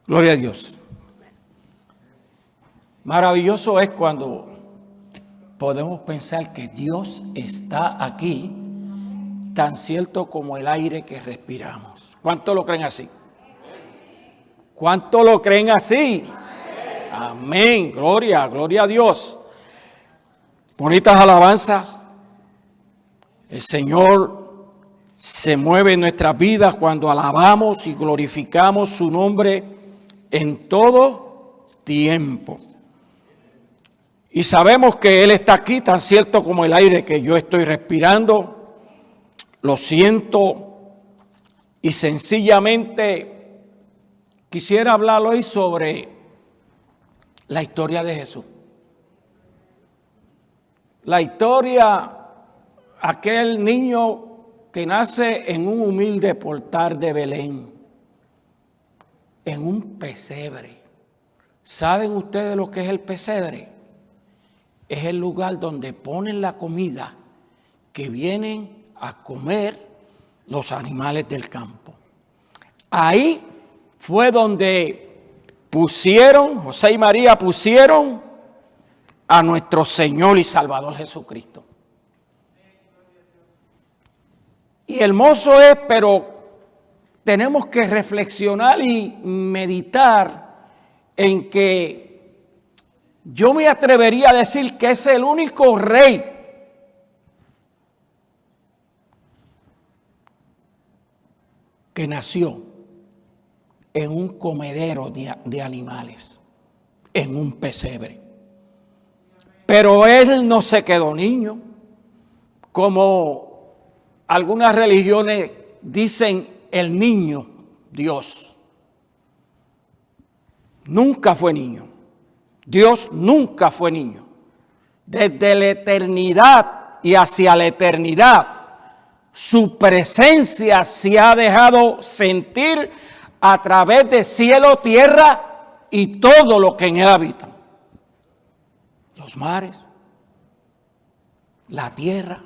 Gloria a Dios. Maravilloso es cuando podemos pensar que Dios está aquí, tan cierto como el aire que respiramos. ¿Cuánto lo creen así? ¿Cuánto lo creen así? Amén. Gloria a Dios. Bonitas alabanzas. El Señor se mueve en nuestras vidas cuando alabamos y glorificamos su nombre en todo tiempo. Y sabemos que Él está aquí, tan cierto como el aire que yo estoy respirando. Lo siento. Y sencillamente quisiera hablar hoy sobre la historia de Jesús. La historia, aquel niño que nace en un humilde portal de Belén, en un pesebre. ¿Saben ustedes lo que es el pesebre? Es el lugar donde ponen la comida que vienen a comer los animales del campo. Ahí fue donde José y María pusieron a nuestro Señor y Salvador Jesucristo. Y hermoso es, pero tenemos que reflexionar y meditar en que yo me atrevería a decir que es el único rey que nació en un comedero de animales, en un pesebre. Pero él no se quedó niño, como algunas religiones dicen el niño Dios. Nunca fue niño. Dios nunca fue niño. Desde la eternidad y hacia la eternidad, su presencia se ha dejado sentir a través de cielo, tierra y todo lo que en él habita. Los mares, la tierra,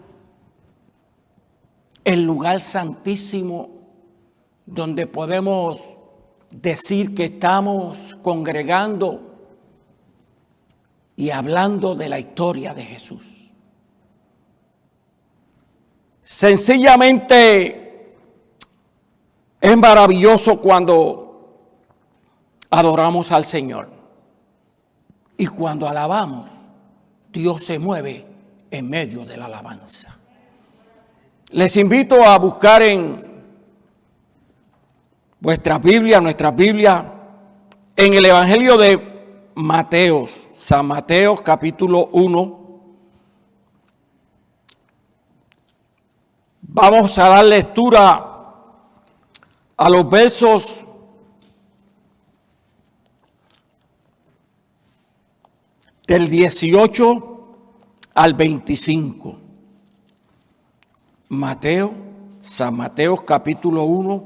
el lugar santísimo donde podemos decir que estamos congregando y hablando de la historia de Jesús. Sencillamente es maravilloso cuando adoramos al Señor. Y cuando alabamos, Dios se mueve en medio de la alabanza. Les invito a buscar en nuestra Biblia, en el Evangelio de Mateo, San Mateo capítulo 1. Vamos a dar lectura a los versos del 18 al 25. San Mateo capítulo 1,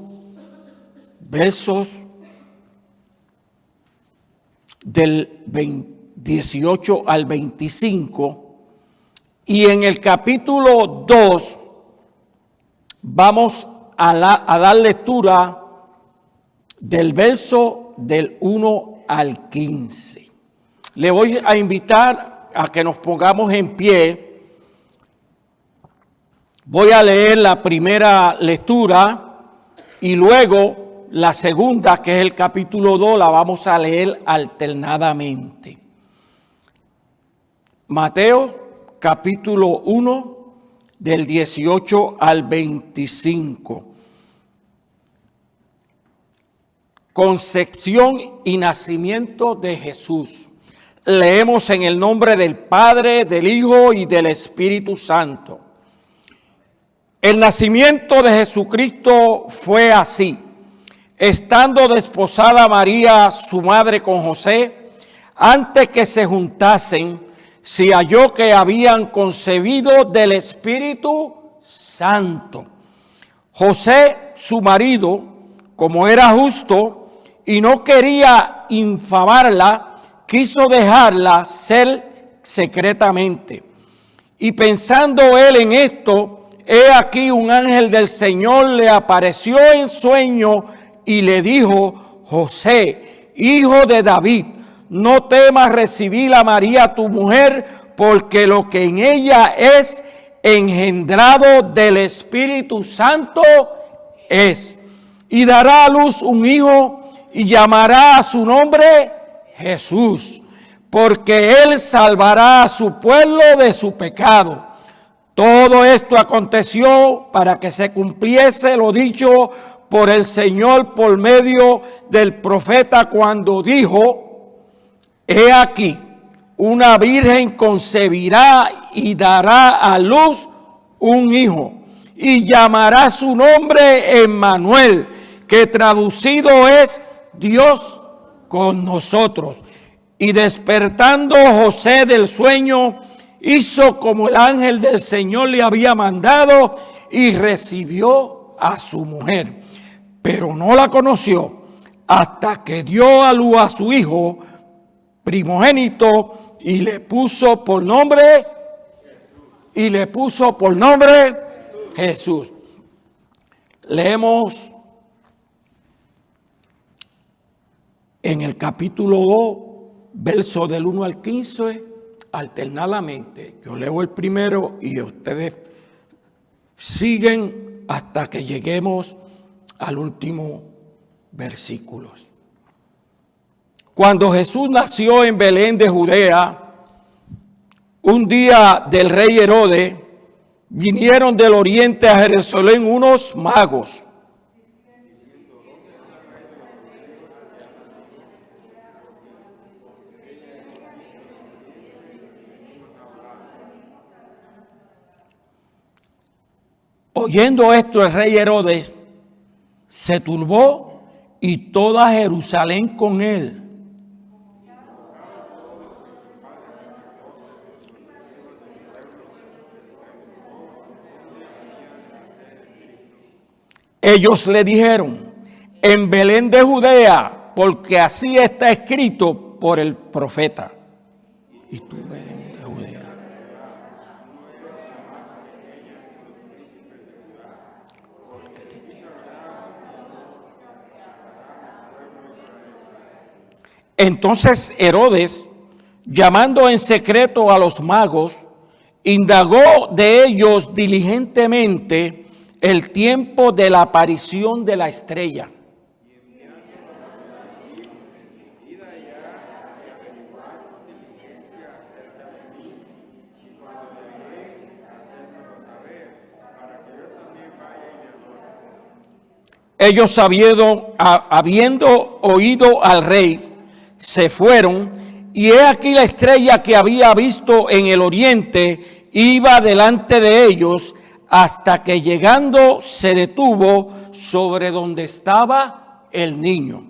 versos del 18 al 25. Y en el capítulo 2 vamos a dar lectura del verso del 1 al 15. Le voy a invitar a que nos pongamos en pie. Voy a leer la primera lectura y luego la segunda, que es el capítulo 2, la vamos a leer alternadamente. Mateo capítulo 1, del 18 al 25. Concepción y nacimiento de Jesús. Leemos en el nombre del Padre, del Hijo y del Espíritu Santo. El nacimiento de Jesucristo fue así. Estando desposada María, su madre, con José, antes que se juntasen, se halló que habían concebido del Espíritu Santo. José, su marido, como era justo y no quería infamarla, quiso dejarla ser secretamente. Y pensando él en esto, he aquí un ángel del Señor le apareció en sueño y le dijo: José, hijo de David, no temas recibir a María tu mujer, porque lo que en ella es engendrado del Espíritu Santo es. Y dará a luz un hijo y llamará a su nombre Jesús, porque él salvará a su pueblo de su pecado. Todo esto aconteció para que se cumpliese lo dicho por el Señor por medio del profeta cuando dijo: he aquí, una virgen concebirá y dará a luz un hijo, y llamará su nombre Emmanuel, que traducido es Dios con nosotros. Y despertando José del sueño, hizo como el ángel del Señor le había mandado y recibió a su mujer. Pero no la conoció hasta que dio a luz a su hijo primogénito y le puso por nombre Jesús. Leemos en el capítulo 2, versos del 1 al 15, alternadamente. Yo leo el primero y ustedes siguen hasta que lleguemos al último versículo. Cuando Jesús nació en Belén de Judea, un día del rey Herodes, vinieron del oriente a Jerusalén unos magos. Oyendo esto, el rey Herodes se turbó y toda Jerusalén con él. Ellos le dijeron: en Belén de Judea, porque así está escrito por el profeta. Y tú, Belén de Judea, porque te tienes. Entonces Herodes, llamando en secreto a los magos, indagó de ellos diligentemente el tiempo de la aparición de la estrella. Ellos habiendo oído al rey, se fueron, y he aquí la estrella que había visto en el oriente iba delante de ellos, hasta que llegando se detuvo sobre donde estaba el niño.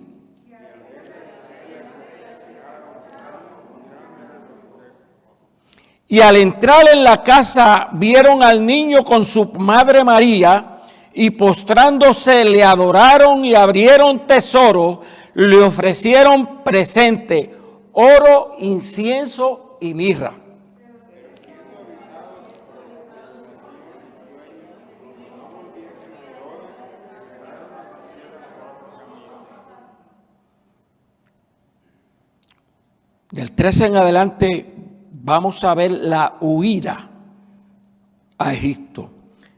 Y al entrar en la casa vieron al niño con su madre María, y postrándose le adoraron y abrieron tesoro, le ofrecieron presente, oro, incienso y mirra. Del 13 en adelante vamos a ver la huida a Egipto.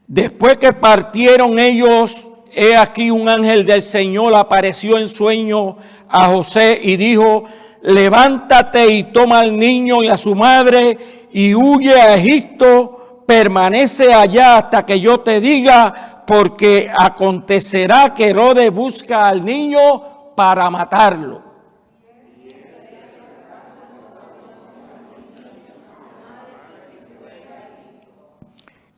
Después que partieron ellos, he aquí un ángel del Señor apareció en sueño a José y dijo: levántate y toma al niño y a su madre y huye a Egipto, permanece allá hasta que yo te diga, porque acontecerá que Herodes busca al niño para matarlo.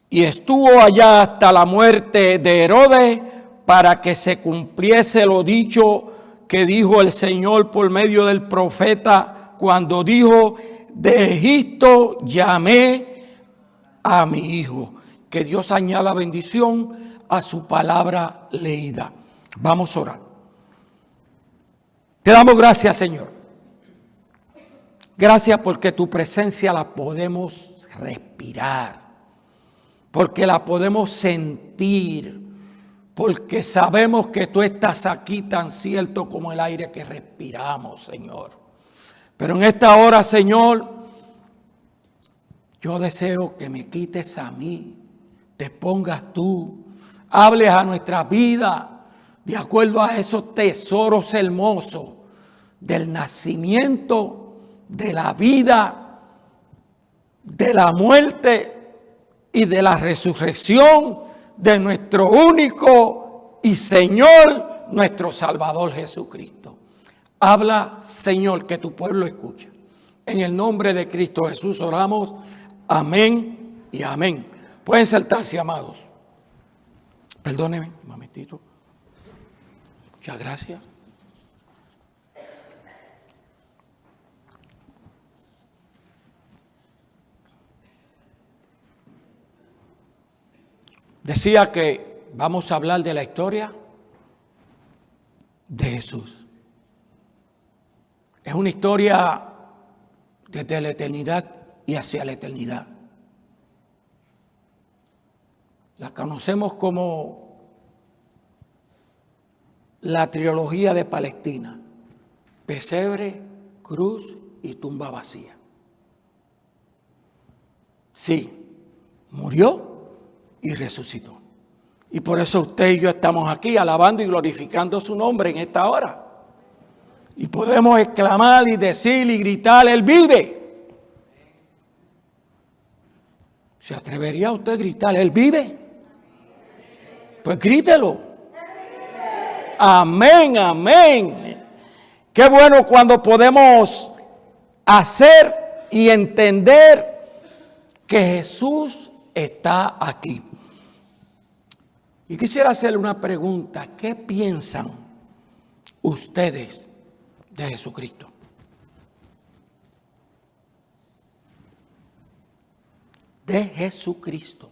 Y estuvo allá hasta la muerte de Herodes, para que se cumpliese lo dicho que dijo el Señor por medio del profeta, cuando dijo: de Egipto llamé a mi hijo. Que Dios añada bendición a su palabra leída. Vamos a orar. Te damos gracias, Señor, Gracias porque tu presencia la podemos respirar, porque la podemos sentir, porque sabemos que tú estás aquí tan cierto como el aire que respiramos, Señor. Pero en esta hora, Señor, yo deseo que me quites a mí, te pongas tú, hables a nuestra vida de acuerdo a esos tesoros hermosos del nacimiento, de la vida, de la muerte y de la resurrección de nuestro único y Señor, nuestro Salvador Jesucristo. Habla, Señor, que tu pueblo escucha. En el nombre de Cristo Jesús oramos. Amén y amén. Pueden sentarse, amados. Perdónenme un momentito. Muchas gracias. Decía que vamos a hablar de la historia de Jesús. Es una historia desde la eternidad y hacia la eternidad. La conocemos como la trilogía de Palestina: pesebre, cruz y tumba vacía. Sí, murió y resucitó. Y por eso usted y yo estamos aquí alabando y glorificando su nombre en esta hora. Y podemos exclamar y decir y gritar: Él vive. ¿Se atrevería usted a gritar: Él vive? Pues grítelo. Amén, amén. Qué bueno cuando podemos hacer y entender que Jesús está aquí. Y quisiera hacerle una pregunta: ¿qué piensan ustedes de Jesucristo? De Jesucristo.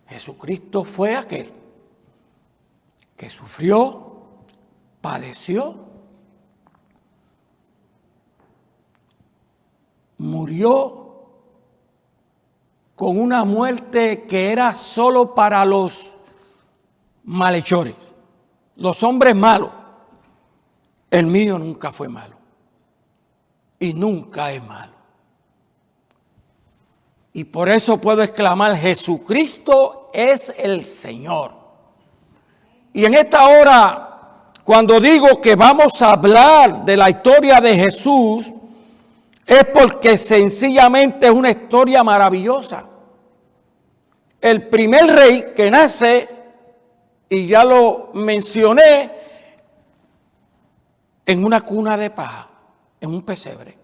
Jesucristo fue aquel que sufrió, padeció, murió con una muerte que era solo para los malhechores, los hombres malos. El mío nunca fue malo y nunca es malo. Y por eso puedo exclamar: Jesucristo es el Señor. Y en esta hora, cuando digo que vamos a hablar de la historia de Jesús, es porque sencillamente es una historia maravillosa. El primer rey que nace, y ya lo mencioné, en una cuna de paja, en un pesebre.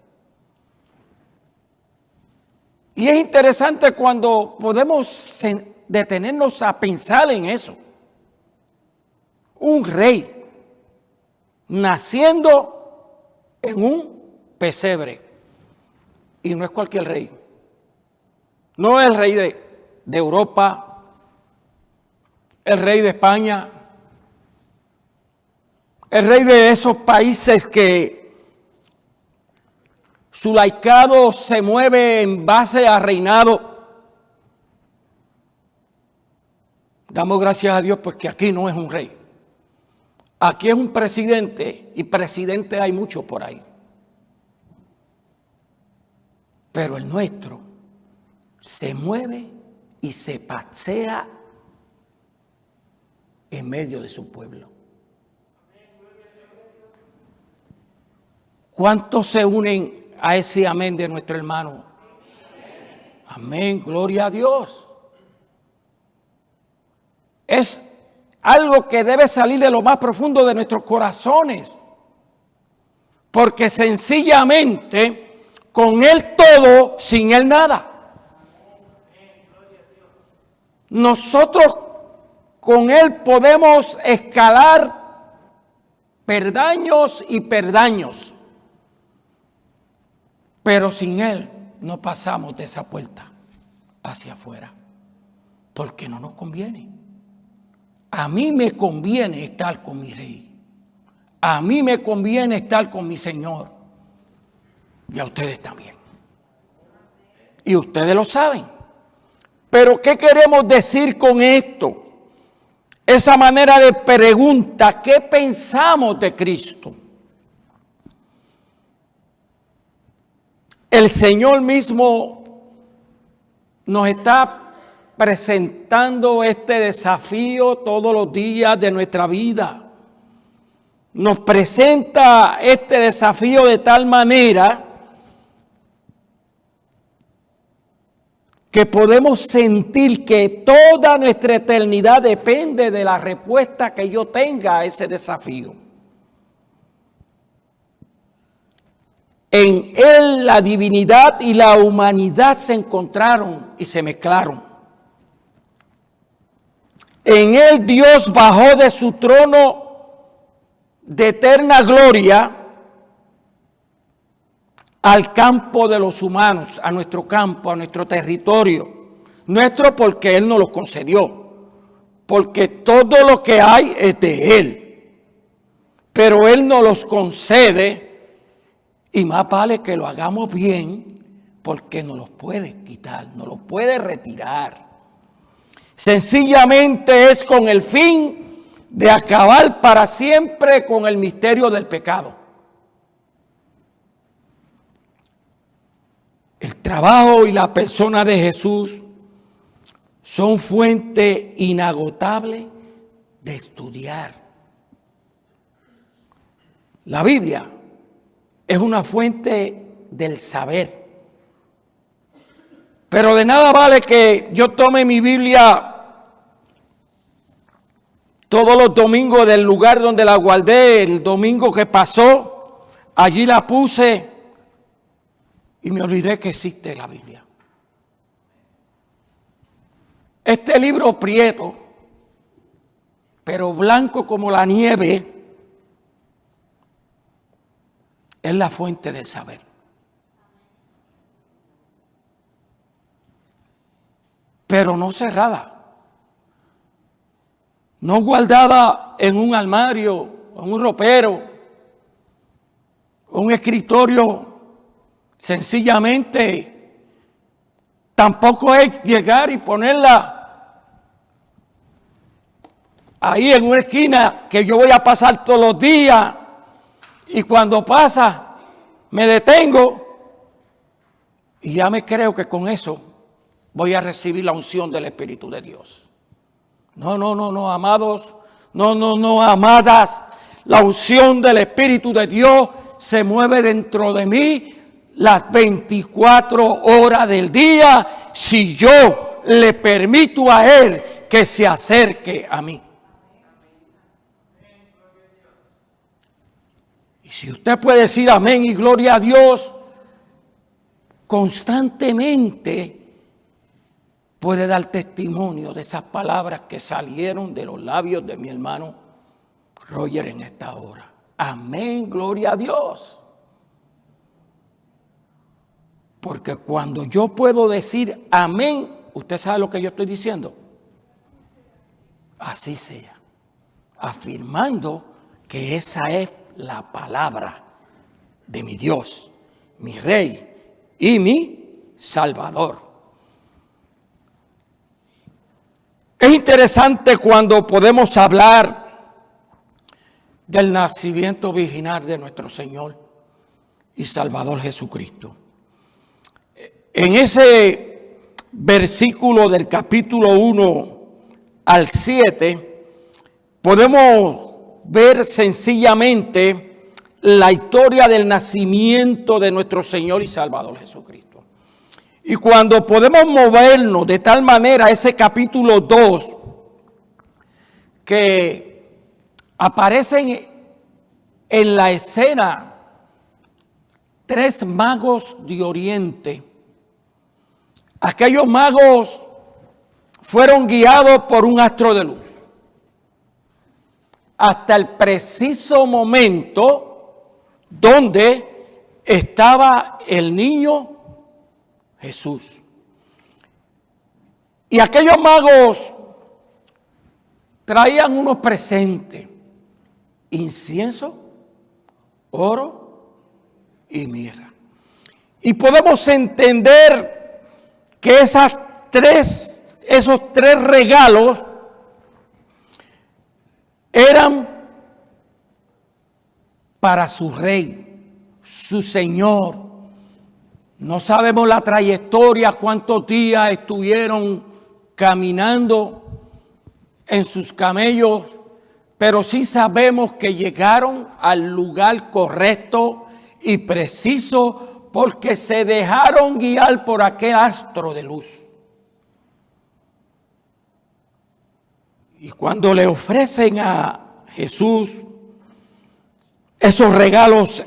Y es interesante cuando podemos detenernos a pensar en eso. Un rey naciendo en un pesebre. Y no es cualquier rey. No es el rey de Europa, el rey de España, el rey de esos países que su laicado se mueve en base a reinado. Damos gracias a Dios porque aquí no es un rey. Aquí es un presidente, y presidente hay muchos por ahí. Pero el nuestro se mueve y se pasea en medio de su pueblo. ¿Cuántos se unen a ese amén de nuestro hermano? Amén, gloria a Dios. Es algo que debe salir de lo más profundo de nuestros corazones, porque sencillamente con Él todo, sin Él nada. Nosotros con Él podemos escalar peldaños y peldaños, pero sin Él no pasamos de esa puerta hacia afuera, porque no nos conviene. A mí me conviene estar con mi rey. A mí me conviene estar con mi Señor. Y a ustedes también. Y ustedes lo saben. Pero ¿qué queremos decir con esto? Esa manera de pregunta, ¿qué pensamos de Cristo? El Señor mismo nos está presentando este desafío todos los días de nuestra vida. Nos presenta este desafío de tal manera que podemos sentir que toda nuestra eternidad depende de la respuesta que yo tenga a ese desafío. En Él la divinidad y la humanidad se encontraron y se mezclaron. En Él Dios bajó de su trono de eterna gloria al campo de los humanos, a nuestro campo, a nuestro territorio. Nuestro porque Él nos lo concedió, porque todo lo que hay es de Él. Pero Él nos los concede y más vale que lo hagamos bien porque nos los puede quitar, nos los puede retirar. Sencillamente es con el fin de acabar para siempre con el misterio del pecado. El trabajo y la persona de Jesús son fuente inagotable de estudiar. La Biblia es una fuente del saber. Pero de nada vale que yo tome mi Biblia todos los domingos del lugar donde la guardé, el domingo que pasó, allí la puse y me olvidé que existe la Biblia. Este libro prieto, pero blanco como la nieve, es la fuente del saber. Pero no cerrada. No guardada en un armario, en un ropero, un escritorio. Sencillamente, tampoco es llegar y ponerla ahí en una esquina que yo voy a pasar todos los días y cuando pasa me detengo y ya me creo que con eso voy a recibir la unción del Espíritu de Dios. No, amados, no, amadas. La unción del Espíritu de Dios se mueve dentro de mí las 24 horas del día si yo le permito a Él que se acerque a mí. Y si usted puede decir amén y gloria a Dios, constantemente puede dar testimonio de esas palabras que salieron de los labios de mi hermano Roger en esta hora. Amén, gloria a Dios. Porque cuando yo puedo decir amén, ¿usted sabe lo que yo estoy diciendo? Así sea. Afirmando que esa es la palabra de mi Dios, mi Rey y mi Salvador. Es interesante cuando podemos hablar del nacimiento virginal de nuestro Señor y Salvador Jesucristo. En ese versículo del capítulo 1 al 7, podemos ver sencillamente la historia del nacimiento de nuestro Señor y Salvador Jesucristo. Y cuando podemos movernos de tal manera ese capítulo 2, que aparecen en la escena 3 magos de Oriente. Aquellos magos fueron guiados por un astro de luz hasta el preciso momento donde estaba el niño Jesús. Y aquellos magos traían unos presentes: incienso, oro y mirra. Y podemos entender que esos tres regalos eran para su rey, su señor. No sabemos la trayectoria, cuántos días estuvieron caminando en sus camellos, pero sí sabemos que llegaron al lugar correcto y preciso porque se dejaron guiar por aquel astro de luz. Y cuando le ofrecen a Jesús esos regalos,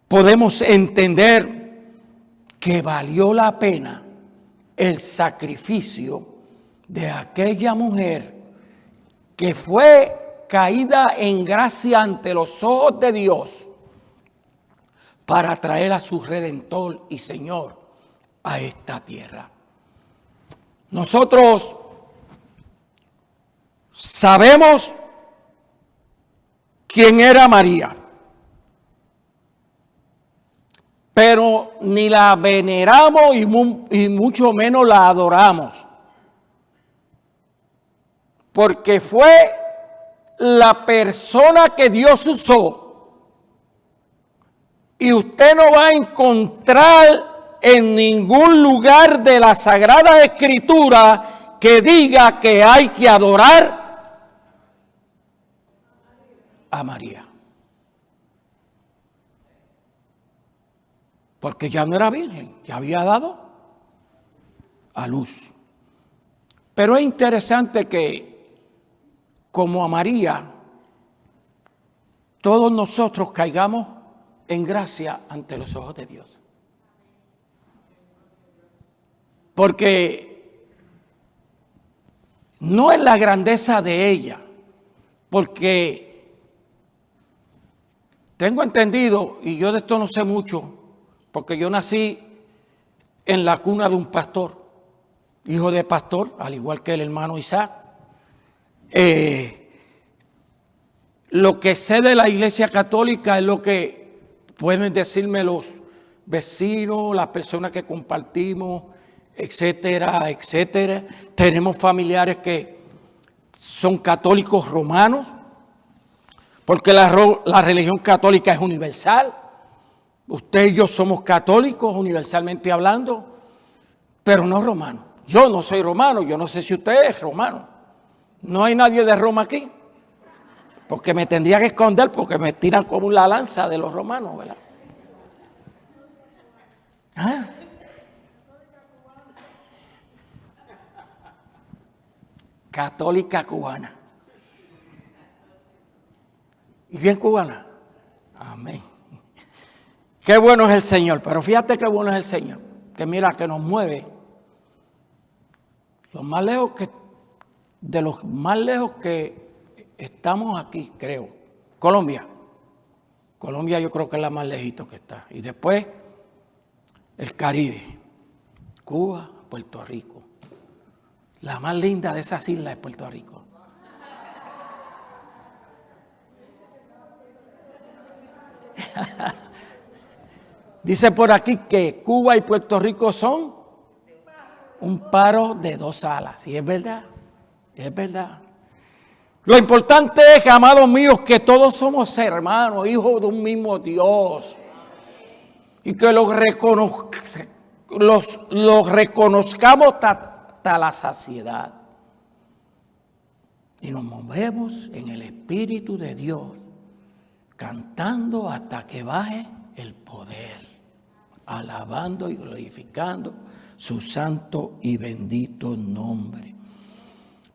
podemos entender que valió la pena el sacrificio de aquella mujer que fue caída en gracia ante los ojos de Dios para traer a su Redentor y Señor a esta tierra. Nosotros sabemos quién era María, pero ni la veneramos y mucho menos la adoramos, porque fue la persona que Dios usó. Y usted no va a encontrar en ningún lugar de la Sagrada Escritura que diga que hay que adorar a María. Porque ya no era virgen, ya había dado a luz. Pero es interesante que, como a María, todos nosotros caigamos en gracia ante los ojos de Dios. Porque no es la grandeza de ella, porque tengo entendido, y yo de esto no sé mucho, porque yo nací en la cuna de un pastor, hijo de pastor, al igual que el hermano Isaac. Lo que sé de la Iglesia Católica es lo que pueden decirme los vecinos, las personas que compartimos, etcétera, etcétera. Tenemos familiares que son católicos romanos, porque la religión católica es universal. Usted y yo somos católicos, universalmente hablando, pero no romanos. Yo no soy romano, yo no sé si usted es romano. No hay nadie de Roma aquí, porque me tendría que esconder porque me tiran como la lanza de los romanos, ¿verdad? ¿Ah? Católica cubana. ¿Y bien cubana? Amén. Qué bueno es el Señor, pero fíjate qué bueno es el Señor, que mira, que nos mueve los más lejos de los más lejos que estamos aquí, creo. Colombia yo creo que es la más lejito que está. Y después el Caribe, Cuba, Puerto Rico. La más linda de esas islas es Puerto Rico. Dice por aquí que Cuba y Puerto Rico son un paro de dos alas. Y es verdad, es verdad. Lo importante es, amados míos, que todos somos hermanos, hijos de un mismo Dios. Y que los reconozcamos hasta la saciedad. Y nos movemos en el Espíritu de Dios, cantando hasta que baje el poder, alabando y glorificando su santo y bendito nombre.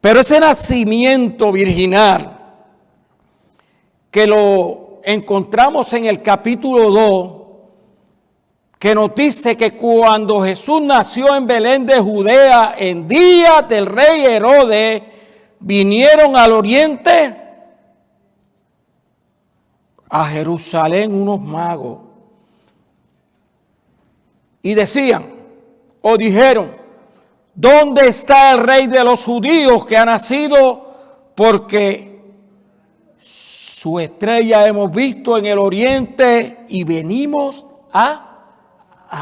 Pero ese nacimiento virginal, que lo encontramos en el capítulo 2, que nos dice que cuando Jesús nació en Belén de Judea, en días del rey Herodes, vinieron al oriente, a Jerusalén, unos magos, y decían, o dijeron, ¿dónde está el rey de los judíos que ha nacido? Porque su estrella hemos visto en el oriente y venimos a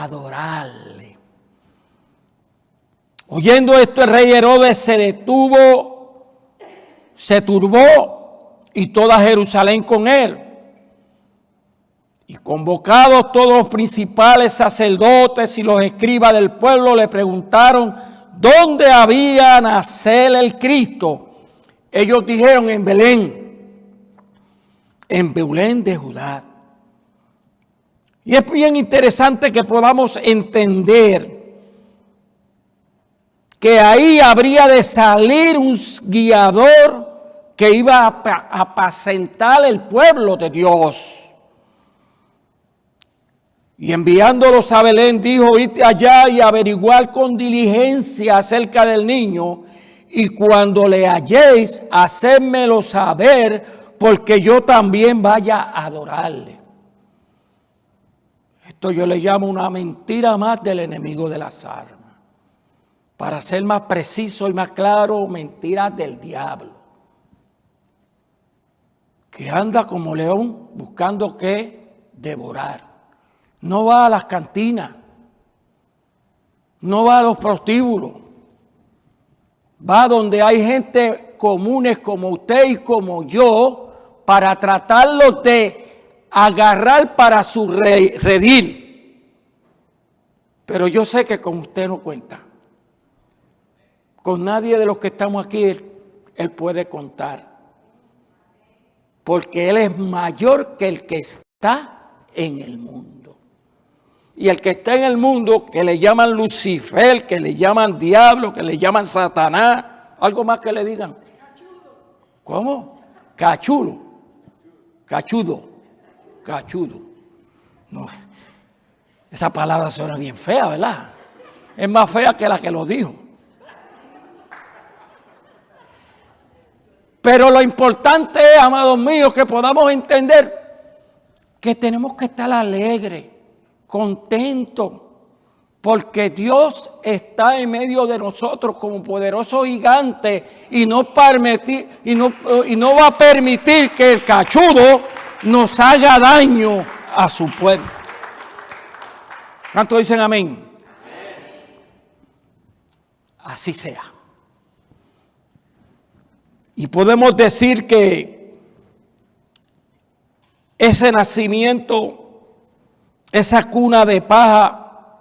adorarle. Oyendo esto, el rey Herodes se detuvo, se turbó, y toda Jerusalén con él. Y convocados todos los principales sacerdotes y los escribas del pueblo, le preguntaron dónde había nacer el Cristo. Ellos dijeron en Belén de Judá. Y es bien interesante que podamos entender que ahí habría de salir un guiador que iba a apacentar el pueblo de Dios. Y enviándolos a Belén, dijo: id allá y averiguar con diligencia acerca del niño, y cuando le halléis, hacedmelo saber, porque yo también vaya a adorarle. Esto yo le llamo una mentira más del enemigo de las almas. Para ser más preciso y más claro, mentiras del diablo, que anda como león buscando qué devorar. No va a las cantinas, no va a los prostíbulos, va donde hay gente comunes como usted y como yo, para tratarlos de agarrar para su redil. Pero yo sé que con usted no cuenta. Con nadie de los que estamos aquí él puede contar. Porque Él es mayor que el que está en el mundo. Y el que está en el mundo, que le llaman Lucifer, que le llaman diablo, que le llaman Satanás, algo más que le digan. ¿Cómo? Cachulo. Cachudo. Cachudo. No, esa palabra suena bien fea, ¿verdad? Es más fea que la que lo dijo. Pero lo importante es, amados míos, que podamos entender que tenemos que estar alegres, contentos, porque Dios está en medio de nosotros como poderoso gigante y no va a permitir que el cachudo nos haga daño a su pueblo. ¿Cuántos dicen amén? Así sea. Y podemos decir que ese nacimiento, esa cuna de paja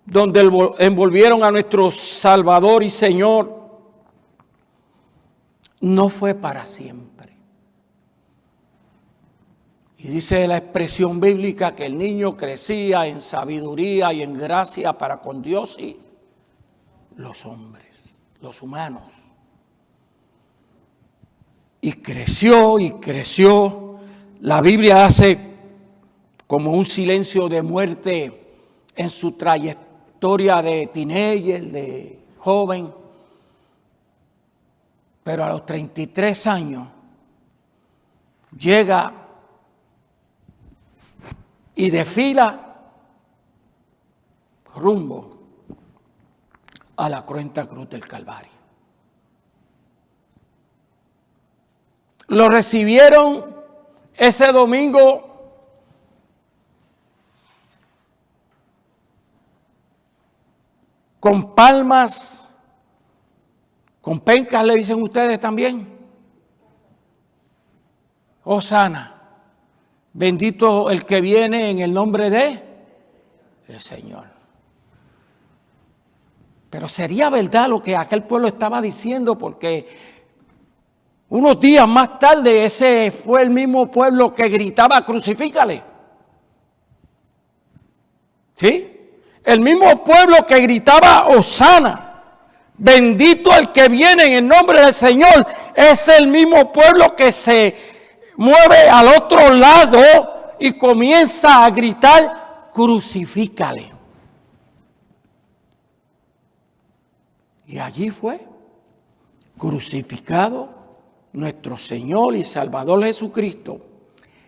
donde envolvieron a nuestro Salvador y Señor, no fue para siempre. Y dice la expresión bíblica que el niño crecía en sabiduría y en gracia para con Dios y los hombres, los humanos. Y creció y creció. La Biblia hace como un silencio de muerte en su trayectoria de teenager, de joven. Pero a los 33 años llega y desfila rumbo a la cruenta cruz del Calvario. Lo recibieron ese domingo con palmas, con pencas, le dicen ustedes también. Hosana, bendito el que viene en el nombre de el Señor. Pero sería verdad lo que aquel pueblo estaba diciendo, porque unos días más tarde, ese fue el mismo pueblo que gritaba: crucifícale. ¿Sí? El mismo pueblo que gritaba: hosana, bendito el que viene en el nombre del Señor. Es el mismo pueblo que se mueve al otro lado y comienza a gritar: crucifícale. Y allí fue crucificado nuestro Señor y Salvador Jesucristo.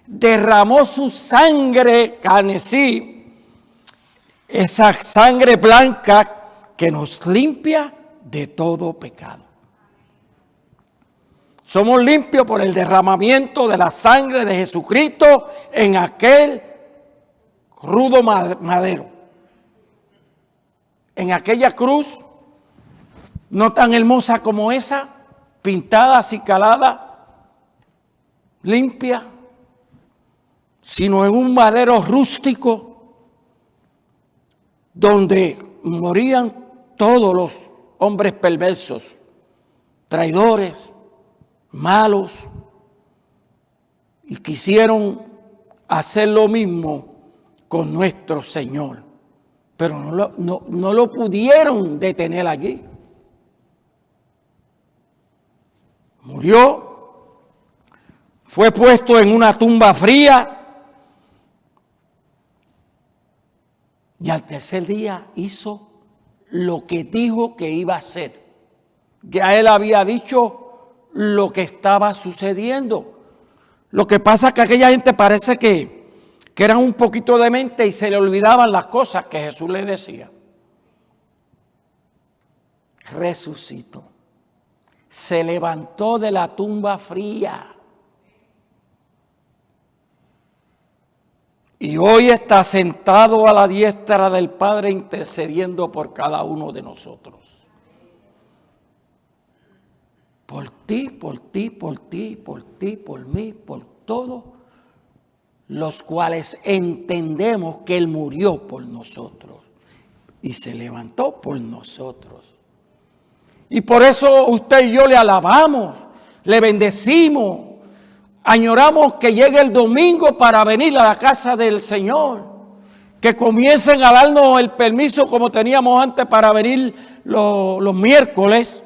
Derramó su sangre carmesí, esa sangre blanca que nos limpia de todo pecado. Somos limpios por el derramamiento de la sangre de Jesucristo en aquel rudo madero. en aquella cruz, no tan hermosa como esa, pintada, acicalada, limpia, sino en un madero rústico donde morían todos los hombres perversos, traidores, malos, y quisieron hacer lo mismo con nuestro Señor, pero no lo pudieron detener allí. Murió, fue puesto en una tumba fría y al tercer día hizo lo que dijo que iba a hacer. Ya él había dicho lo que estaba sucediendo. Lo que pasa es que aquella gente parece que eran un poquito demente y se le olvidaban las cosas que Jesús les decía. Resucitó. Se levantó de la tumba fría. Y hoy está sentado a la diestra del Padre intercediendo por cada uno de nosotros. Por ti, por ti, por ti, por ti, por mí, por todos los cuales entendemos que Él murió por nosotros y se levantó por nosotros. Y por eso usted y yo le alabamos, le bendecimos, añoramos que llegue el domingo para venir a la casa del Señor, que comiencen a darnos el permiso como teníamos antes para venir los miércoles,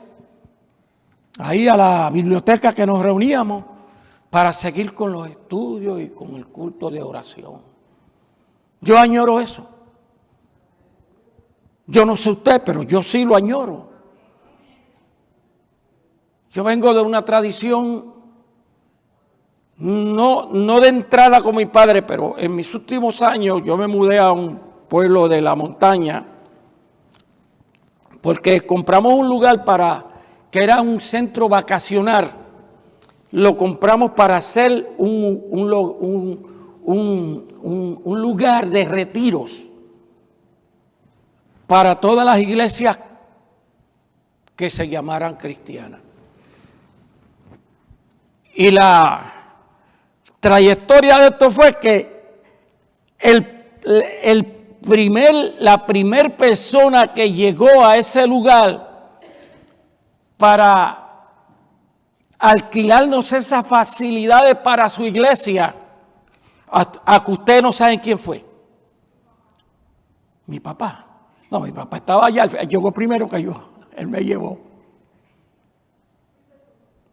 ahí a la biblioteca que nos reuníamos para seguir con los estudios y con el culto de oración. Yo añoro eso. Yo no sé usted, pero yo sí lo añoro. Yo vengo de una tradición, no de entrada con mi padre, pero en mis últimos años yo me mudé a un pueblo de la montaña porque compramos un lugar que era un centro vacacional. Lo compramos para hacer un lugar de retiros para todas las iglesias que se llamaran cristianas. Y la trayectoria de esto fue que la primer persona que llegó a ese lugar para alquilarnos esas facilidades para su iglesia, a que ustedes no saben quién fue. Mi papá. No, mi papá estaba allá, él llegó primero que yo, él me llevó.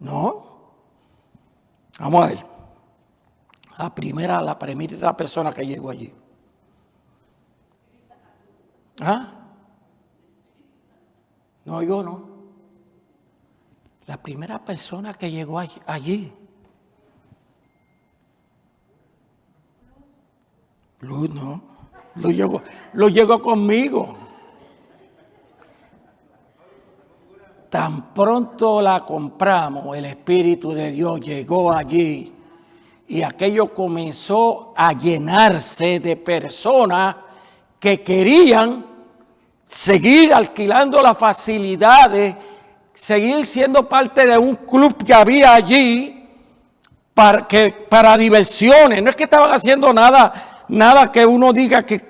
No. Vamos a ver. La primera persona que llegó allí. ¿Ah? No, yo no. La primera persona que llegó allí. Luz, no. Lo llegó conmigo. Tan pronto la compramos, el Espíritu de Dios llegó allí y aquello comenzó a llenarse de personas que querían seguir alquilando las facilidades, seguir siendo parte de un club que había allí para diversiones. No es que estaban haciendo nada que uno diga que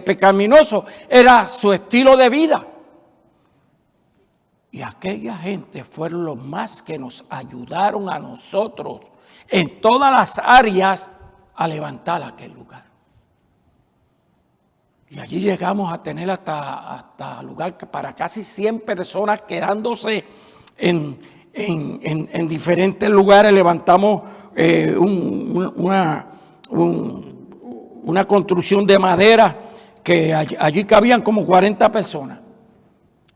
pecaminoso, era su estilo de vida. Y aquella gente fueron los más que nos ayudaron a nosotros en todas las áreas a levantar aquel lugar. Y allí llegamos a tener hasta lugar para casi 100 personas quedándose en diferentes lugares. Levantamos una construcción de madera que allí cabían como 40 personas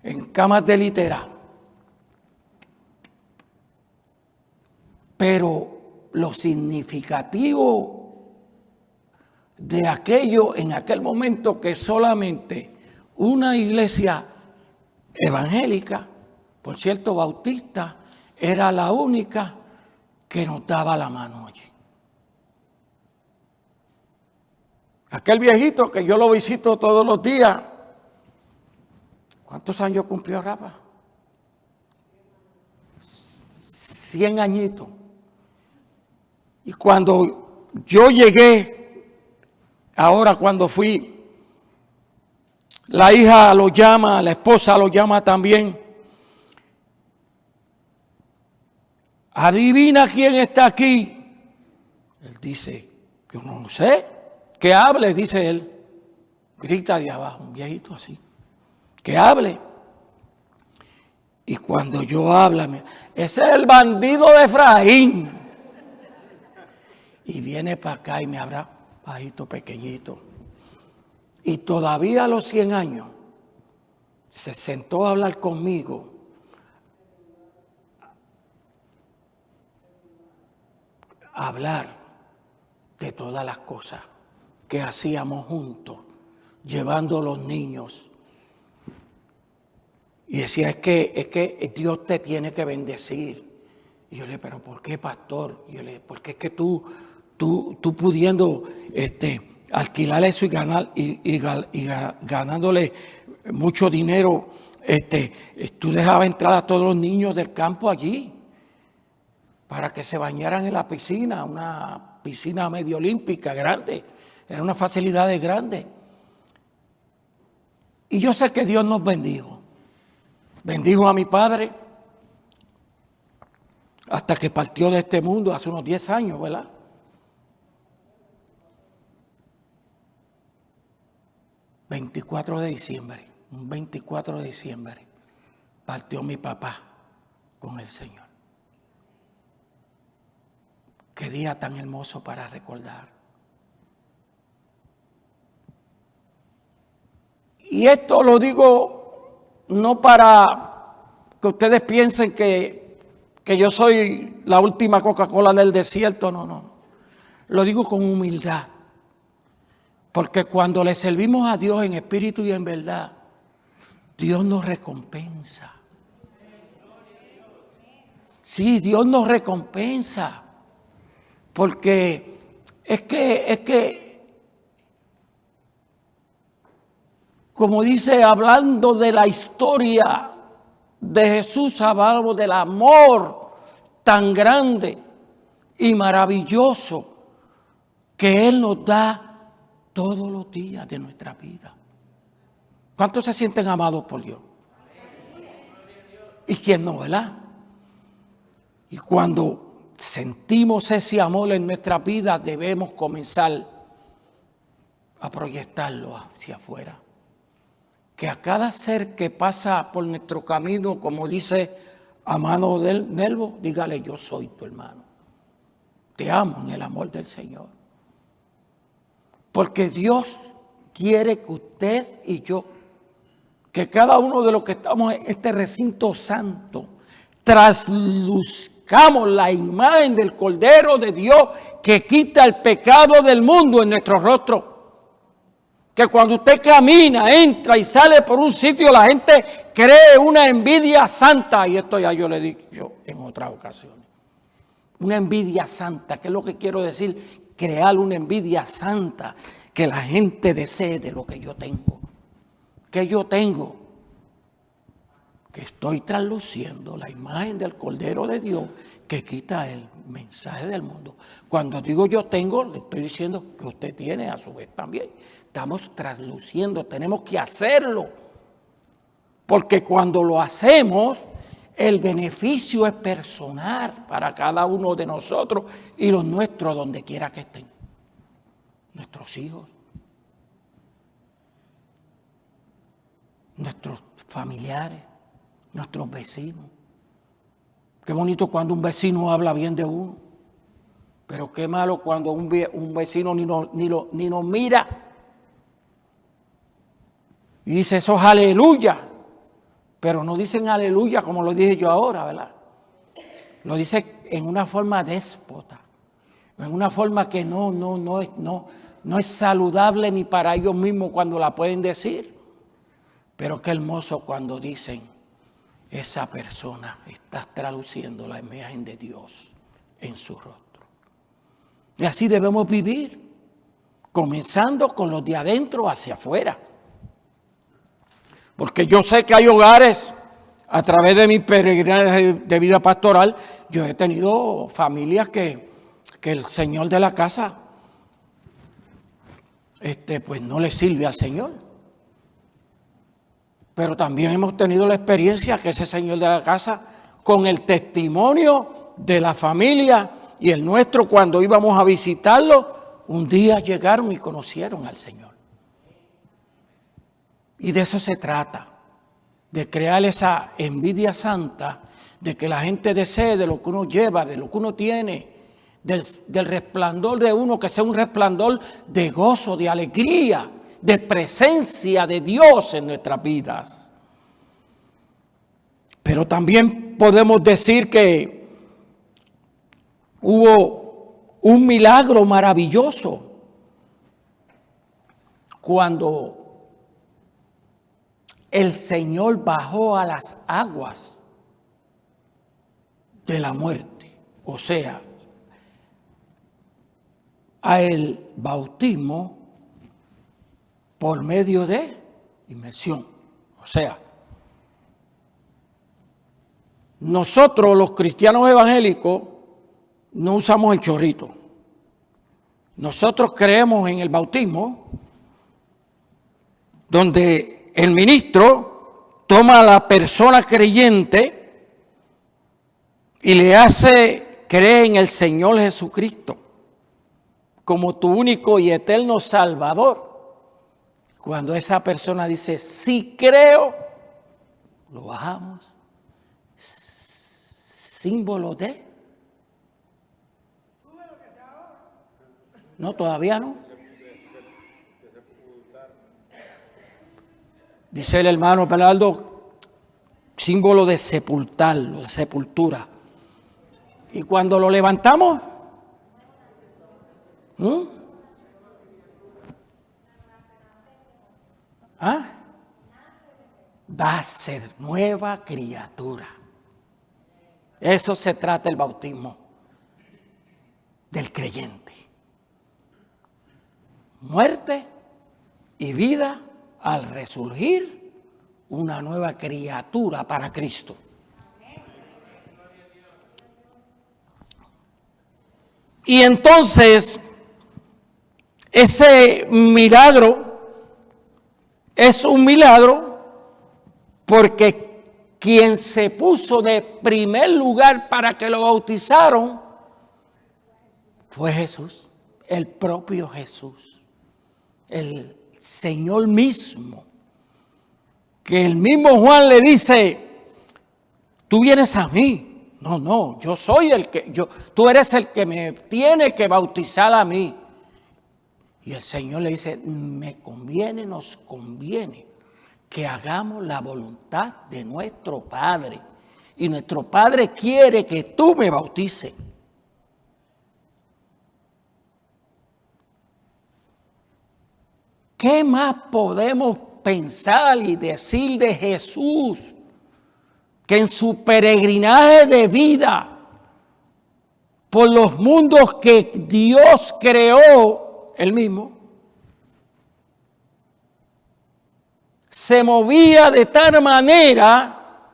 en camas de litera. Pero lo significativo de aquello en aquel momento que solamente una iglesia evangélica, por cierto bautista, era la única que nos daba la mano allí. Aquel viejito que yo lo visito todos los días. ¿Cuántos años cumplió Rafa? 100 añitos. Y cuando yo llegué, ahora cuando fui, la hija lo llama, la esposa lo llama también. Adivina quién está aquí. Él dice, yo no sé. Que hable, dice él. Grita de abajo, un viejito así. Que hable. Y cuando yo hablo, ese es el bandido de Efraín. Y viene para acá y me habla bajito, pequeñito. Y todavía a los 100 años se sentó a hablar conmigo. A hablar de todas las cosas que hacíamos juntos, llevando a los niños. Y decía, es que Dios te tiene que bendecir. Y yo le dije, pero ¿por qué, pastor? Y yo le dije, porque es que tú pudiendo alquilar eso y ganándole mucho dinero, tú dejabas entrar a todos los niños del campo allí para que se bañaran en la piscina, una piscina medio olímpica grande. Era una facilidad grande. Y yo sé que Dios nos bendijo. Bendijo a mi padre hasta que partió de este mundo hace unos 10 años, ¿verdad? Un 24 de diciembre, partió mi papá con el Señor. Qué día tan hermoso para recordar. Y esto lo digo no para que ustedes piensen que yo soy la última Coca-Cola del desierto, no. Lo digo con humildad. Porque cuando le servimos a Dios en espíritu y en verdad, Dios nos recompensa. Sí, Dios nos recompensa. Porque es que como dice, hablando de la historia de Jesús, hablamos del amor tan grande y maravilloso que Él nos da todos los días de nuestra vida. ¿Cuántos se sienten amados por Dios? ¿Y quién no, verdad? Y cuando sentimos ese amor en nuestra vida, debemos comenzar a proyectarlo hacia afuera. Que a cada ser que pasa por nuestro camino, como dice Amado del Nervo, dígale, yo soy tu hermano. Te amo en el amor del Señor. Porque Dios quiere que usted y yo, que cada uno de los que estamos en este recinto santo, trasluzcamos la imagen del Cordero de Dios que quita el pecado del mundo en nuestro rostro. Que cuando usted camina, entra y sale por un sitio, la gente cree una envidia santa. Y esto ya yo le he dicho en otras ocasiones. Una envidia santa. ¿Qué es lo que quiero decir? Crear una envidia santa. Que la gente desee de lo que yo tengo. ¿Qué yo tengo? Que estoy trasluciendo la imagen del Cordero de Dios que quita el mensaje del mundo. Cuando digo yo tengo, le estoy diciendo que usted tiene a su vez también. Estamos trasluciendo, tenemos que hacerlo. Porque cuando lo hacemos, el beneficio es personal para cada uno de nosotros y los nuestros donde quiera que estén. Nuestros hijos, nuestros familiares, nuestros vecinos. Qué bonito cuando un vecino habla bien de uno. Pero qué malo cuando un vecino ni nos mira. Y dice, eso es aleluya. Pero no dicen aleluya como lo dije yo ahora, ¿verdad? Lo dice en una forma déspota. En una forma que no es saludable ni para ellos mismos cuando la pueden decir. Pero qué hermoso cuando dicen, esa persona está traduciendo la imagen de Dios en su rostro. Y así debemos vivir. comenzando con los de adentro hacia afuera. Porque yo sé que hay hogares, a través de mis peregrinajes de vida pastoral, yo he tenido familias que el señor de la casa, pues no le sirve al Señor. Pero también hemos tenido la experiencia que ese señor de la casa, con el testimonio de la familia y el nuestro, cuando íbamos a visitarlo, un día llegaron y conocieron al Señor. Y de eso se trata, de crear esa envidia santa, de que la gente desee de lo que uno lleva, de lo que uno tiene, del resplandor de uno, que sea un resplandor de gozo, de alegría, de presencia de Dios en nuestras vidas. Pero también podemos decir que hubo un milagro maravilloso cuando el Señor bajó a las aguas de la muerte, o sea, a el bautismo por medio de inmersión. O sea, nosotros los cristianos evangélicos no usamos el chorrito. Nosotros creemos en el bautismo, donde el ministro toma a la persona creyente y le hace creer en el Señor Jesucristo como tu único y eterno Salvador. Cuando esa persona dice, sí creo, lo bajamos. Símbolo de... No, todavía no. Dice el hermano Pelardo, símbolo de sepultarlo, de sepultura. Y cuando lo levantamos, va a ser nueva criatura. Eso se trata el bautismo del creyente. Muerte y vida al resurgir, una nueva criatura para Cristo. Y entonces, ese milagro es un milagro porque quien se puso de primer lugar para que lo bautizaron fue Jesús, el propio Jesús, el Señor mismo, que el mismo Juan le dice, tú vienes a mí. No, yo soy tú eres el que me tiene que bautizar a mí. Y el Señor le dice, nos conviene que hagamos la voluntad de nuestro Padre. Y nuestro Padre quiere que tú me bautices. ¿Qué más podemos pensar y decir de Jesús? Que en su peregrinaje de vida por los mundos que Dios creó, él mismo, se movía de tal manera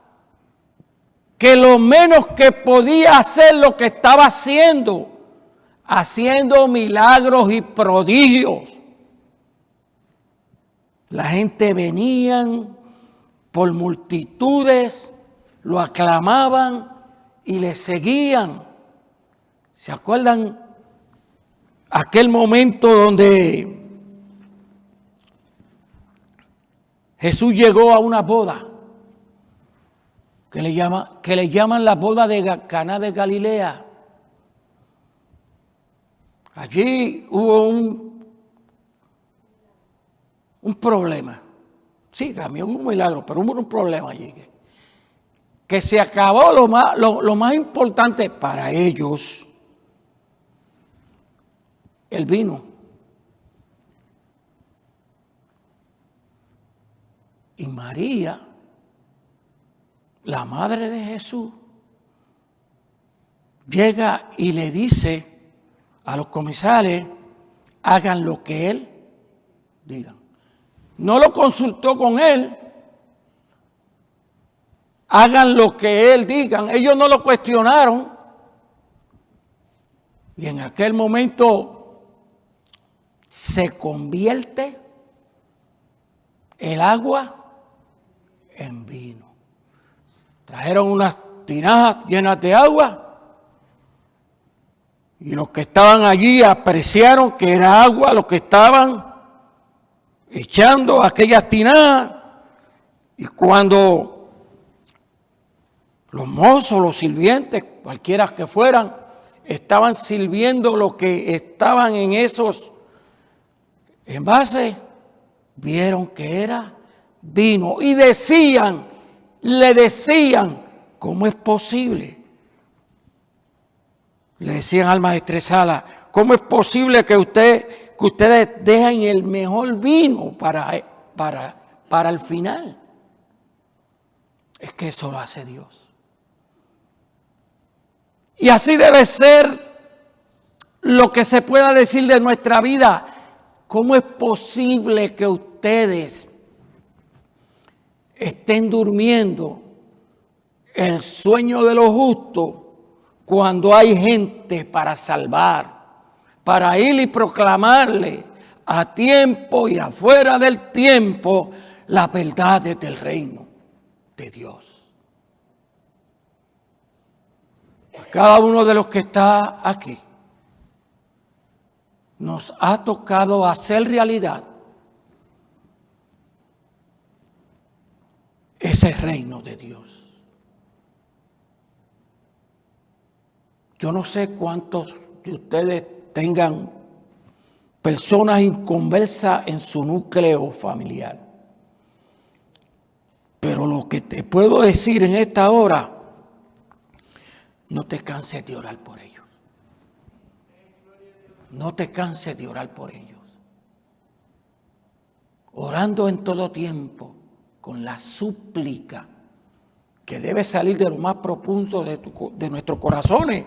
que lo menos que podía hacer lo que estaba haciendo milagros y prodigios. La gente venían por multitudes, lo aclamaban y le seguían. ¿Se acuerdan aquel momento donde Jesús llegó a una boda que le llaman la boda de Caná de Galilea? Allí hubo un problema. Sí, también hubo un milagro, pero hubo un problema allí. Que se acabó lo más importante para ellos, el vino. Y María, la madre de Jesús, llega y le dice a los comensales, hagan lo que él diga. No lo consultó con él. Hagan lo que él diga. Ellos no lo cuestionaron. Y en aquel momento se convierte el agua en vino. Trajeron unas tinajas llenas de agua. Y los que estaban allí apreciaron que era agua lo que estaban echando aquellas tinajas. Y cuando los mozos, los sirvientes, cualquiera que fueran, estaban sirviendo lo que estaban en esos envases, vieron que era vino. Y le decían, ¿cómo es posible? Le decían al maestresala, ¿cómo es posible que ustedes dejen el mejor vino para el final? Es que eso lo hace Dios. Y así debe ser lo que se pueda decir de nuestra vida. ¿Cómo es posible que ustedes estén durmiendo el sueño de los justos cuando hay gente para salvar, para ir y proclamarle a tiempo y afuera del tiempo las verdades del reino de Dios? A cada uno de los que está aquí nos ha tocado hacer realidad ese reino de Dios. Yo no sé cuántos de ustedes tengan personas inconversas en su núcleo familiar, pero lo que te puedo decir en esta hora, no te canses de orar por ellos. No te canses de orar por ellos. Orando en todo tiempo, con la súplica que debe salir de lo más profundo de nuestros corazones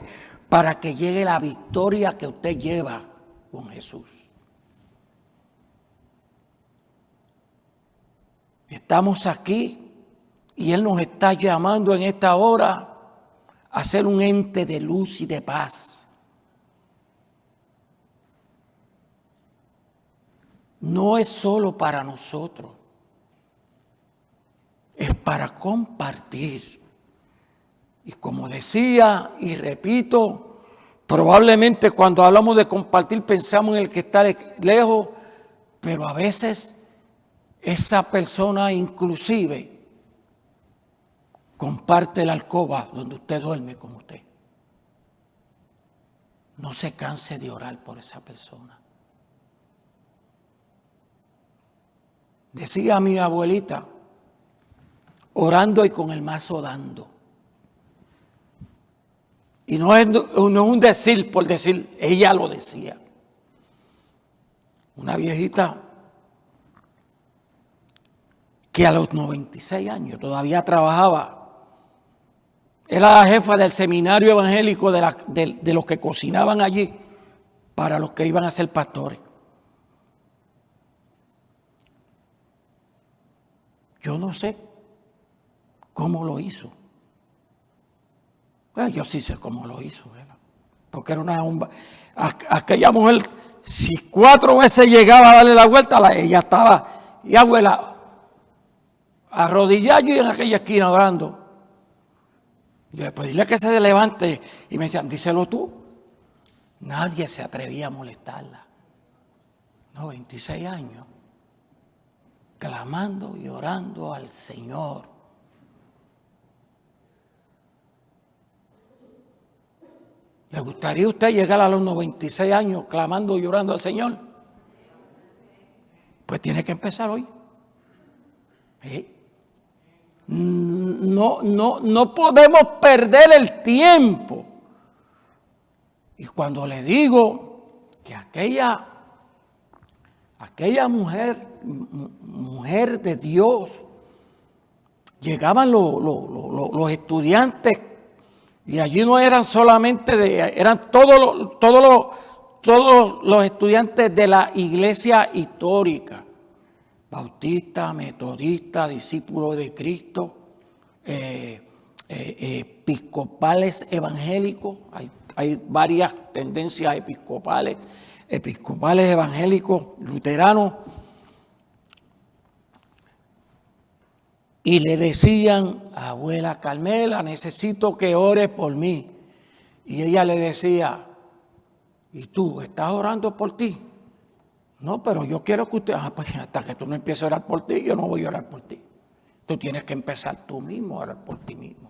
para que llegue la victoria que usted lleva con Jesús. Estamos aquí y Él nos está llamando en esta hora a ser un ente de luz y de paz. No es solo para nosotros, es para compartir. Y como decía y repito, probablemente cuando hablamos de compartir pensamos en el que está lejos, pero a veces esa persona inclusive comparte la alcoba donde usted duerme con usted. No se canse de orar por esa persona. Decía mi abuelita, orando y con el mazo dando. Y no es un decir por decir, ella lo decía. Una viejita que a los 96 años todavía trabajaba. Era la jefa del seminario evangélico de los que cocinaban allí para los que iban a ser pastores. Yo no sé cómo lo hizo. Bueno, yo sí sé cómo lo hizo, ¿verdad? Porque era aquella mujer, si 4 veces llegaba a darle la vuelta, ella estaba, y abuela, arrodillada allí en aquella esquina orando. Y después dile que se levante. Y me decían, díselo tú. Nadie se atrevía a molestarla. 26 años. Clamando y orando al Señor. ¿Le gustaría a usted llegar a los 96 años clamando y orando al Señor? Pues tiene que empezar hoy. ¿Sí? No podemos perder el tiempo. Y cuando le digo que aquella mujer de Dios, llegaban los estudiantes y allí no eran solamente eran todos todos los estudiantes de la iglesia histórica, bautista, metodista, discípulos de Cristo, episcopales evangélicos, hay varias tendencias episcopales evangélicos, luteranos, y le decían: abuela Carmela, necesito que ores por mí. Y ella le decía: ¿y tú estás orando por ti? No, pero yo quiero que usted... pues hasta que tú no empieces a orar por ti, yo no voy a orar por ti. Tú tienes que empezar tú mismo a orar por ti mismo.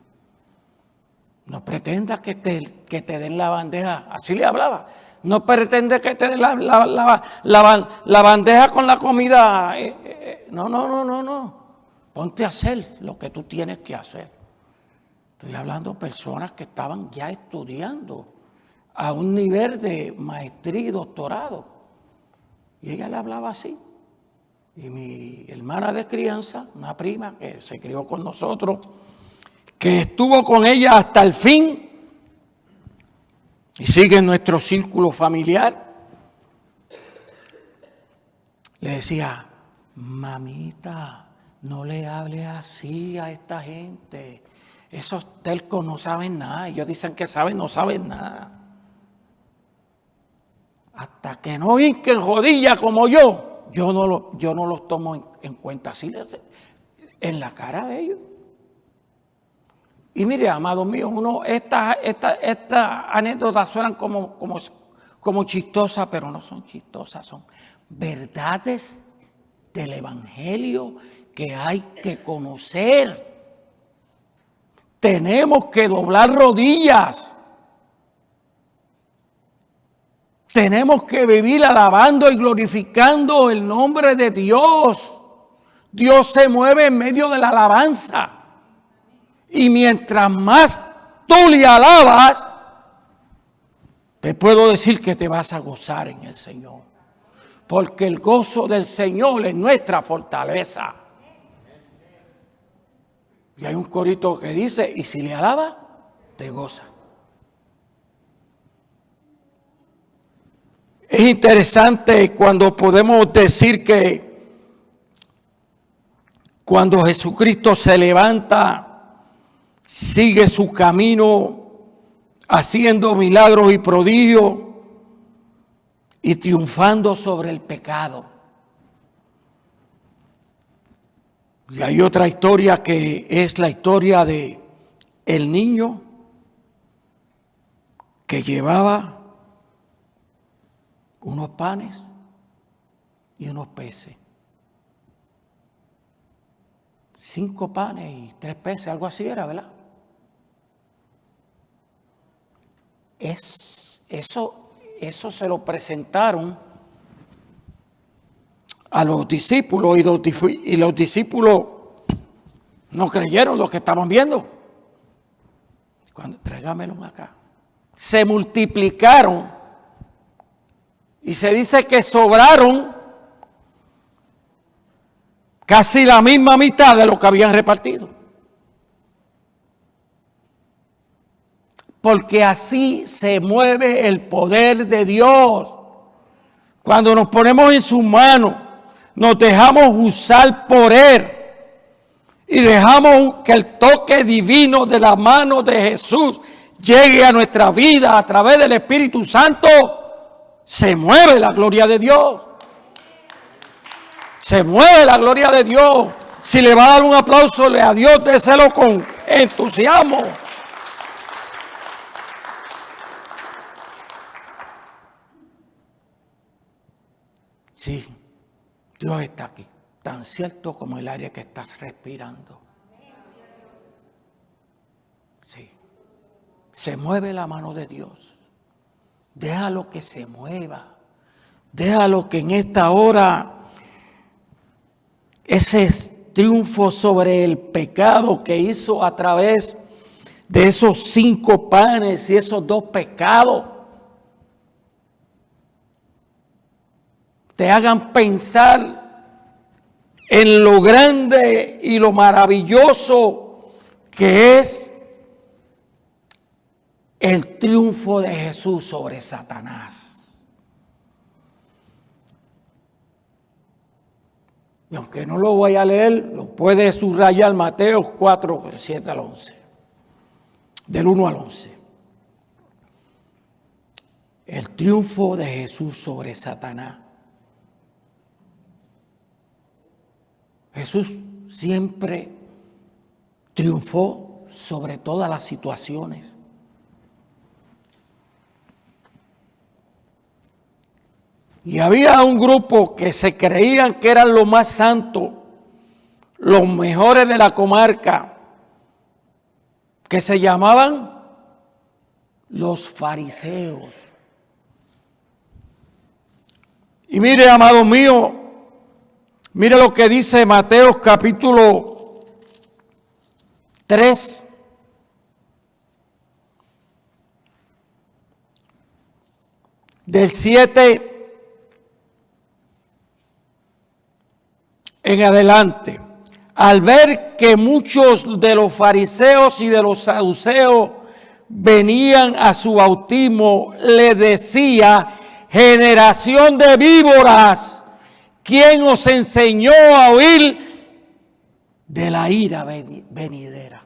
No pretendas que te den la bandeja. Así le hablaba. No pretendes que te den la bandeja con la comida. No. Ponte a hacer lo que tú tienes que hacer. Estoy hablando de personas que estaban ya estudiando a un nivel de maestría y doctorado. Y ella le hablaba así. Y mi hermana de crianza, una prima que se crió con nosotros, que estuvo con ella hasta el fin y sigue en nuestro círculo familiar, le decía: mamita, no le hable así a esta gente. Esos tercos no saben nada. Ellos dicen que saben, no saben nada. Hasta que no hinquen rodillas como yo no los tomo en cuenta. Así en la cara de ellos. Y mire, amados míos, estas anécdotas suenan como chistosas, pero no son chistosas, son verdades del Evangelio que hay que conocer. Tenemos que doblar rodillas. Tenemos que vivir alabando y glorificando el nombre de Dios. Dios se mueve en medio de la alabanza. Y mientras más tú le alabas, te puedo decir que te vas a gozar en el Señor. Porque el gozo del Señor es nuestra fortaleza. Y hay un corito que dice: y si le alabas, te goza. Es interesante cuando podemos decir que cuando Jesucristo se levanta, sigue su camino haciendo milagros y prodigios y triunfando sobre el pecado. Y hay otra historia que es la historia de el niño que llevaba unos panes y unos peces. 5 panes y 3 peces, algo así era, ¿verdad? Eso se lo presentaron a los discípulos y los discípulos no creyeron lo que estaban viendo. Tráigamelo acá. Se multiplicaron. Y se dice que sobraron casi la misma mitad de lo que habían repartido. Porque así se mueve el poder de Dios. Cuando nos ponemos en sus manos, nos dejamos usar por Él y dejamos que el toque divino de la mano de Jesús llegue a nuestra vida a través del Espíritu Santo, se mueve la gloria de Dios. Se mueve la gloria de Dios. Si le va a dar un aplauso a Dios, déselo con entusiasmo. Sí, Dios está aquí, tan cierto como el aire que estás respirando. Sí, se mueve la mano de Dios. Déjalo que se mueva. Déjalo que en esta hora ese triunfo sobre el pecado que hizo a través de esos 5 panes y esos 2 pescados te hagan pensar en lo grande y lo maravilloso que es el triunfo de Jesús sobre Satanás. Y aunque no lo voy a leer, lo puede subrayar Mateo 4, del 7 al 11. Del 1 al 11. El triunfo de Jesús sobre Satanás. Jesús siempre triunfó sobre todas las situaciones. Y había un grupo que se creían que eran los más santos, los mejores de la comarca, que se llamaban los fariseos. Y mire, amado mío, mire lo que dice Mateo capítulo 3. Del 7 en adelante. Al ver que muchos de los fariseos y de los saduceos venían a su bautismo, le decía: generación de víboras, ¿quién os enseñó a huir de la ira venidera?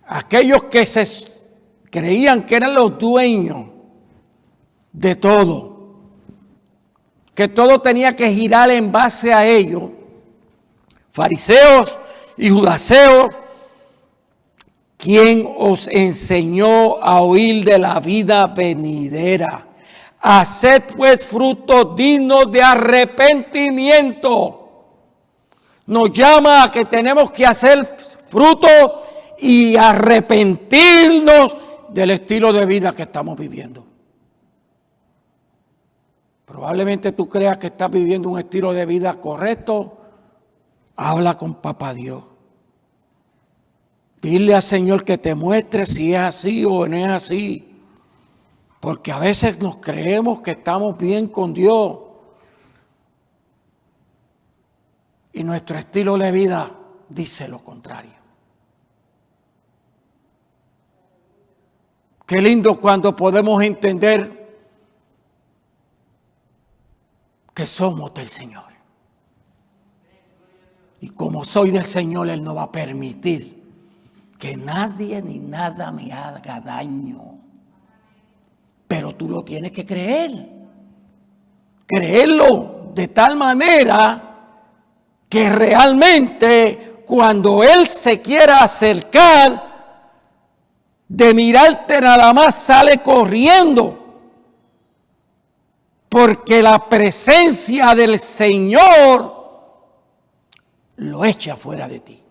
Aquellos que se creían que eran los dueños de todo, que todo tenía que girar en base a ellos, fariseos y judaseos, ¿quién os enseñó a huir de la vida venidera? Haced pues frutos dignos de arrepentimiento. Nos llama a que tenemos que hacer fruto y arrepentirnos del estilo de vida que estamos viviendo. Probablemente tú creas que estás viviendo un estilo de vida correcto. Habla con Papá Dios. Dile al Señor que te muestre si es así o no es así. Porque a veces nos creemos que estamos bien con Dios. Y nuestro estilo de vida dice lo contrario. Qué lindo cuando podemos entender que somos del Señor. Y como soy del Señor, Él no va a permitir que nadie ni nada me haga daño. Pero tú lo tienes que creer. Creerlo de tal manera que realmente cuando Él se quiera acercar, de mirarte nada más sale corriendo. Porque la presencia del Señor lo echa fuera de ti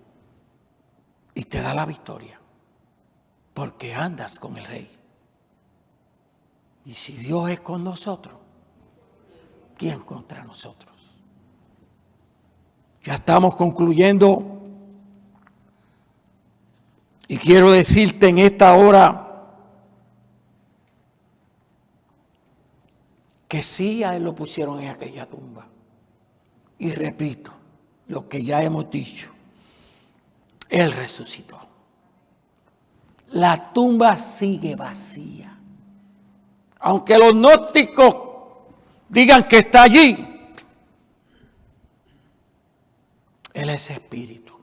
y te da la victoria, porque andas con el Rey. Y si Dios es con nosotros, ¿quién contra nosotros? Ya estamos concluyendo y quiero decirte en esta hora que sí a Él lo pusieron en aquella tumba. Y repito lo que ya hemos dicho. Él resucitó. La tumba sigue vacía. Aunque los gnósticos digan que está allí, Él es espíritu.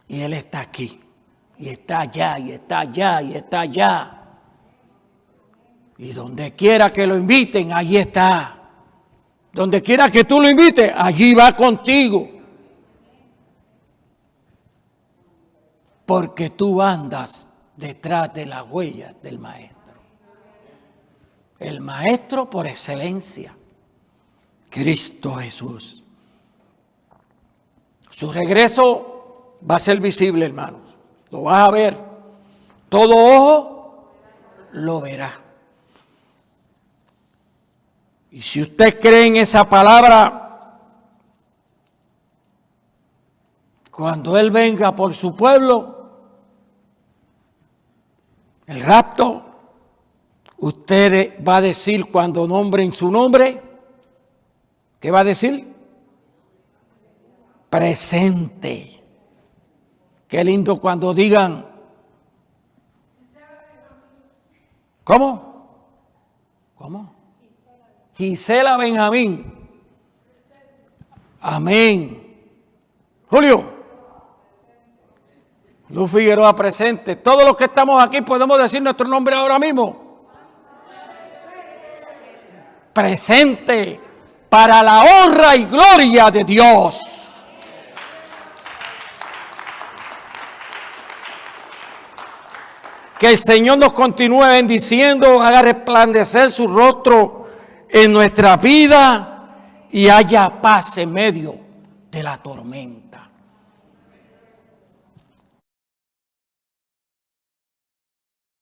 Y Él está aquí. Y está allá, y está allá, y está allá. Y donde quiera que lo inviten, allí está. Donde quiera que tú lo invites, allí va contigo. Porque tú andas detrás de las huellas del Maestro. El Maestro por excelencia, Cristo Jesús. Su regreso va a ser visible, hermanos. Lo vas a ver. Todo ojo lo verá. Y si usted cree en esa palabra, cuando Él venga por su pueblo, el rapto, usted va a decir cuando nombren su nombre, ¿qué va a decir? Presente. Qué lindo cuando digan, ¿cómo? ¿Cómo? Gisela Benjamín. Amén. Julio. Luz Figueroa presente. Todos los que estamos aquí podemos decir nuestro nombre ahora mismo. Presente para la honra y gloria de Dios. Que el Señor nos continúe bendiciendo, haga resplandecer su rostro en nuestra vida y haya paz en medio de la tormenta.